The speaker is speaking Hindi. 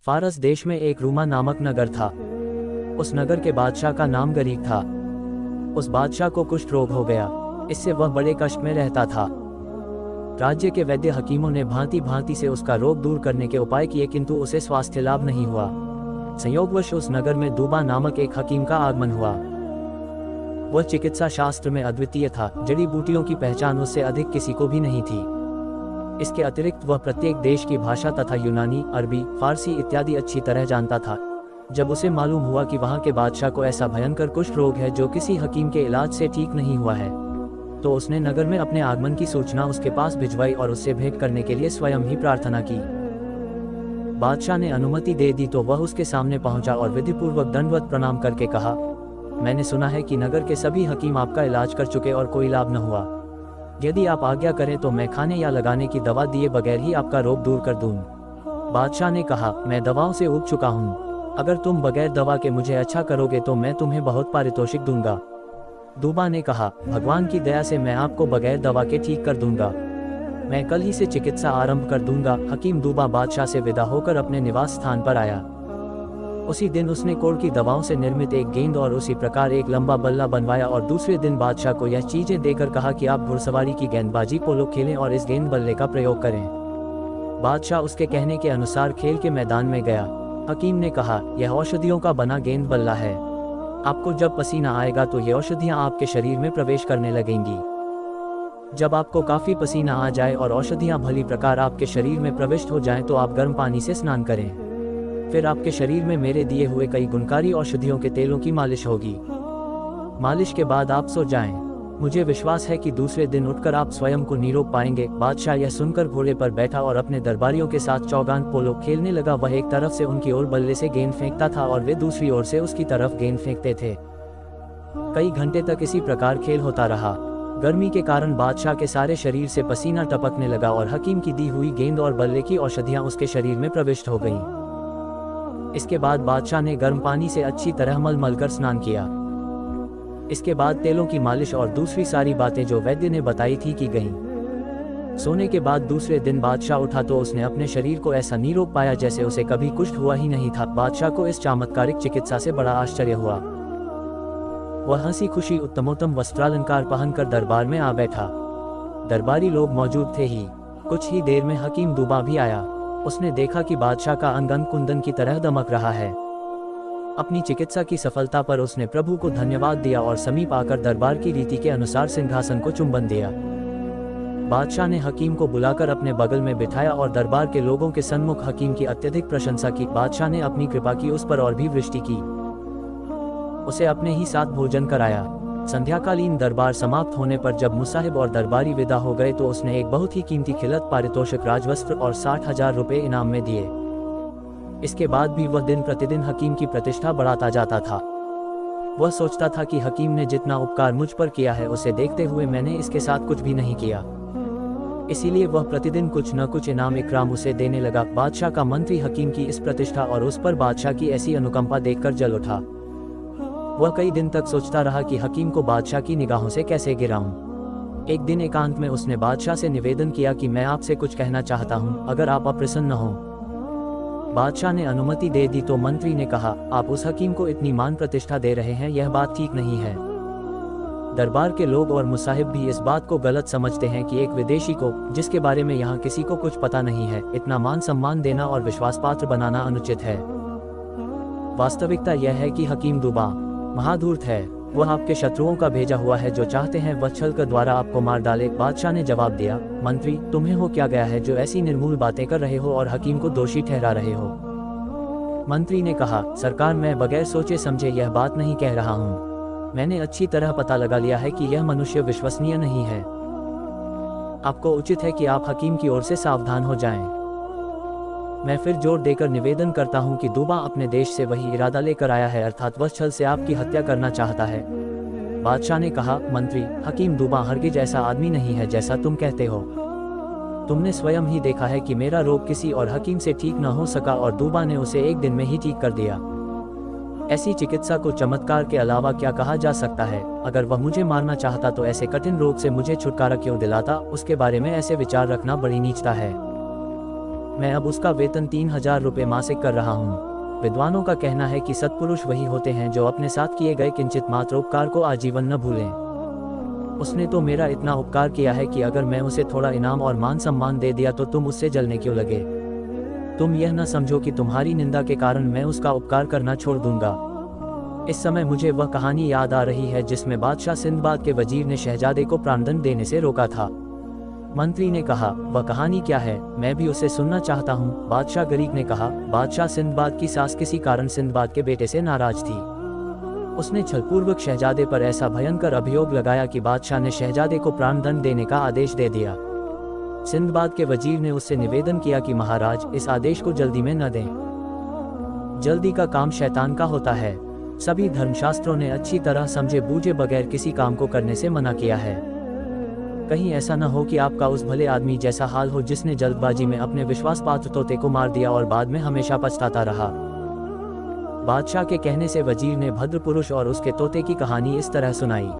फारस देश में एक रूमा नामक नगर था। उस नगर के बादशाह का नाम गरीब था। उस बादशाह को कुष्ठ रोग हो गया। इससे वह बड़े कष्ट में रहता था। राज्य के वैद्य हकीमों ने भांति भांति से उसका रोग दूर करने के उपाय किए, किंतु उसे स्वास्थ्य लाभ नहीं हुआ। संयोगवश उस नगर में दूबा नामक एक हकीम का आगमन हुआ। वह चिकित्सा शास्त्र में अद्वितीय था। जड़ी बूटियों की पहचान उससे अधिक किसी को भी नहीं थी। इसके अतिरिक्त वह प्रत्येक देश की भाषा तथा यूनानी, अरबी, फारसी इत्यादि अच्छी तरह जानता था। जब उसे मालूम हुआ कि वहां के बादशाह को ऐसा भयंकर कुष्ठ रोग है जो किसी हकीम के इलाज से ठीक नहीं हुआ है, तो उसने नगर में अपने आगमन की सूचना उसके पास भिजवाई और उससे भेंट करने के लिए स्वयं ही प्रार्थना की। बादशाह ने अनुमति दे दी तो वह उसके सामने पहुंचा और विधिपूर्वक दंडवत प्रणाम करके कहा, मैंने सुना है कि नगर के सभी हकीम आपका इलाज कर चुके और कोई लाभ न हुआ। यदि आप आज्ञा करें तो मैं खाने या लगाने की दवा दिए बगैर ही आपका रोग दूर कर दूं। बादशाह ने कहा, मैं दवाओं से ऊब चुका हूँ। अगर तुम बगैर दवा के मुझे अच्छा करोगे तो मैं तुम्हें बहुत पारितोषिक दूंगा। दूबा ने कहा, भगवान की दया से मैं आपको बगैर दवा के ठीक कर दूंगा। मैं कल ही से चिकित्सा आरंभ कर दूंगा। हकीम दूबा बादशाह से विदा होकर अपने निवास स्थान पर आया। उसी दिन उसने कोड़ की दवाओं से निर्मित एक गेंद और उसी प्रकार एक लंबा बल्ला बनवाया और दूसरे दिन बादशाह को यह चीजें देकर कहा कि आप घुड़सवारी की गेंदबाजी, पोलो खेलें और इस गेंद बल्ले का प्रयोग करें। बादशाह उसके कहने के अनुसार खेल के मैदान में गया। हकीम ने कहा, यह औषधियों का बना गेंद बल्ला है। आपको जब पसीना आएगा तो ये औषधियां आपके शरीर में प्रवेश करने लगेंगी। जब आपको काफी पसीना आ जाए और औषधियां भली प्रकार आपके शरीर में प्रविष्ट हो जाएं तो आप गर्म पानी से स्नान करें। फिर आपके शरीर में मेरे दिए हुए कई गुणकारी औषधियों के तेलों की मालिश होगी। मालिश के बाद आप सो जाएं। मुझे विश्वास है कि दूसरे दिन उठकर आप स्वयं को निरोग पाएंगे। बादशाह यह सुनकर घोड़े पर बैठा और अपने दरबारियों के साथ चौगान पोलो खेलने लगा। वह एक तरफ से उनकी ओर बल्ले से गेंद फेंकता था और वे दूसरी ओर से उसकी तरफ गेंद फेंकते थे। कई घंटे तक इसी प्रकार खेल होता रहा। गर्मी के कारण बादशाह के सारे शरीर से पसीना टपकने लगा और हकीम की दी हुई गेंद और बल्ले की औषधियां उसके शरीर में प्रविष्ट हो गईं। इसके बाद बादशाह ने गर्म पानी से अच्छी तरह मल कर स्नान किया। इसके बाद तेलों की मालिश और दूसरी सारी बातें जो वैद्य ने बताई थी की गईं। सोने के बाद दूसरे दिन बादशाह उठा तो उसने अपने शरीर को ऐसा निरोग पाया जैसे उसे कभी कुष्ठ हुआ ही नहीं था। बादशाह को इस चमत्कारिक चिकित्सा से बड़ा आश्चर्य हुआ। वह हंसी खुशी उत्तमोत्तम वस्त्रालंकार पहनकर दरबार में आ बैठा। दरबारी लोग मौजूद थे ही। कुछ ही देर में हकीम दूबा भी आया। उसने देखा कि बादशाह का अंग अंग कुंदन की तरह दमक रहा है। अपनी चिकित्सा की सफलता पर उसने प्रभु को धन्यवाद दिया और समीप आकर दरबार की रीति के अनुसार सिंहासन को चुंबन दिया। बादशाह ने हकीम को बुलाकर अपने बगल में बिठाया और दरबार के लोगों के सन्मुख हकीम की अत्यधिक प्रशंसा की। बादशाह ने अपनी कृपा की उस पर और भी वृष्टि की। उसे अपने ही साथ भोजन कराया। संध्याकालीन दरबार समाप्त होने पर जब मुसाहिब और दरबारी विदा हो गए तो उसने एक बहुत ही कीमती खिलत पारितोषिक राजवस्त्र और 60,000 रुपये इनाम में दिए। इसके बाद भी वह दिन प्रतिदिन हकीम की प्रतिष्ठा बढ़ाता जाता था। वह सोचता था कि हकीम ने जितना उपकार मुझ पर किया है उसे देखते हुए मैंने इसके साथ कुछ भी नहीं किया। इसीलिए वह प्रतिदिन कुछ न कुछ इनाम इकराम उसे देने लगा। बादशाह का मंत्री हकीम की इस प्रतिष्ठा और उस पर बादशाह की ऐसी अनुकंपा देखकर जल उठा। वह कई दिन तक सोचता रहा कि हकीम को बादशाह की निगाहों से कैसे गिराऊं। एक दिन एकांत में उसने बादशाह से निवेदन किया कि मैं आपसे कुछ कहना चाहता हूं, अगर आप अप्रसन्न हो। बादशाह ने अनुमति दे दी तो मंत्री ने कहा, आप उस हकीम को इतनी मान प्रतिष्ठा दे रहे हैं, यह बात ठीक नहीं है। दरबार के लोग और मुसाहिब भी इस बात को गलत समझते हैं कि एक विदेशी को, जिसके बारे में यहाँ किसी को कुछ पता नहीं है, इतना मान सम्मान देना और विश्वास पात्र बनाना अनुचित है। वास्तविकता यह है कि हकीम दूबा महाधूर्त है। वह आपके शत्रुओं का भेजा हुआ है जो चाहते हैं वह छल कर द्वारा आपको मार डाले। बादशाह ने जवाब दिया, मंत्री, तुम्हें हो क्या गया है जो ऐसी निर्मूल बातें कर रहे हो और हकीम को दोषी ठहरा रहे हो। मंत्री ने कहा, सरकार, मैं बगैर सोचे समझे यह बात नहीं कह रहा हूँ। मैंने अच्छी तरह पता लगा लिया है कि यह मनुष्य विश्वसनीय नहीं है। आपको उचित है कि आप हकीम की ओर से सावधान हो जाएं। मैं फिर जोर देकर निवेदन करता हूं कि दूबा अपने देश से वही इरादा लेकर आया है, अर्थात वह छल से आपकी हत्या करना चाहता है। बादशाह ने कहा, मंत्री, हकीम दूबा हरगिज ऐसा आदमी नहीं है जैसा तुम कहते हो। तुमने स्वयं ही देखा है कि मेरा रोग किसी और हकीम से ठीक न हो सका और दूबा ने उसे एक दिन में ही ठीक कर दिया। ऐसी चिकित्सा को चमत्कार के अलावा क्या कहा जा सकता है। अगर वह मुझे मारना चाहता तो ऐसे कठिन रोग से मुझे छुटकारा क्यों दिलाता। उसके बारे में ऐसे विचार रखना बड़ी नीचता है। मैं अब उसका वेतन 3000 रुपये मासिक कर रहा हूँ। विद्वानों का कहना है कि सत्पुरुष वही होते हैं जो अपने साथ किए गए किंचित मात्र उपकार को आजीवन न भूलें। उसने तो मेरा इतना उपकार किया है कि अगर मैं उसे थोड़ा इनाम और मान सम्मान दे दिया तो तुम उससे जलने क्यों लगे? तुम यह न समझो कि तुम्हारी निंदा के कारण मैं उसका उपकार करना छोड़ दूंगा। इस समय मुझे वह कहानी याद आ रही है जिसमें बादशाह सिंदबाद के वजीर ने शहजादे को प्राणदंड देने से रोका था। मंत्री ने कहा, वह कहानी क्या है? मैं भी उसे सुनना चाहता हूँ। बादशाह गरीक ने कहा, बादशाह सिंदबाद की सास किसी कारण सिंदबाद के बेटे से नाराज थी। उसने छलपूर्वक शहजादे पर ऐसा भयंकर अभियोग लगाया कि बादशाह ने शहजादे को प्राणदंड देने का आदेश दे दिया। सिंदबाद के वजीर ने उससे निवेदन किया कि महाराज, इस आदेश को जल्दी में न दें। जल्दी का काम शैतान का होता है। सभी धर्मशास्त्रों ने अच्छी तरह समझे बूझे बगैर किसी काम को करने से मना किया है। कहीं ऐसा न हो कि आपका उस भले आदमी जैसा हाल हो जिसने जल्दबाजी में अपने विश्वासपात्र तोते को मार दिया और बाद में हमेशा पछताता रहा। बादशाह के कहने से वजीर ने भद्र पुरुष और उसके तोते की कहानी इस तरह सुनाई।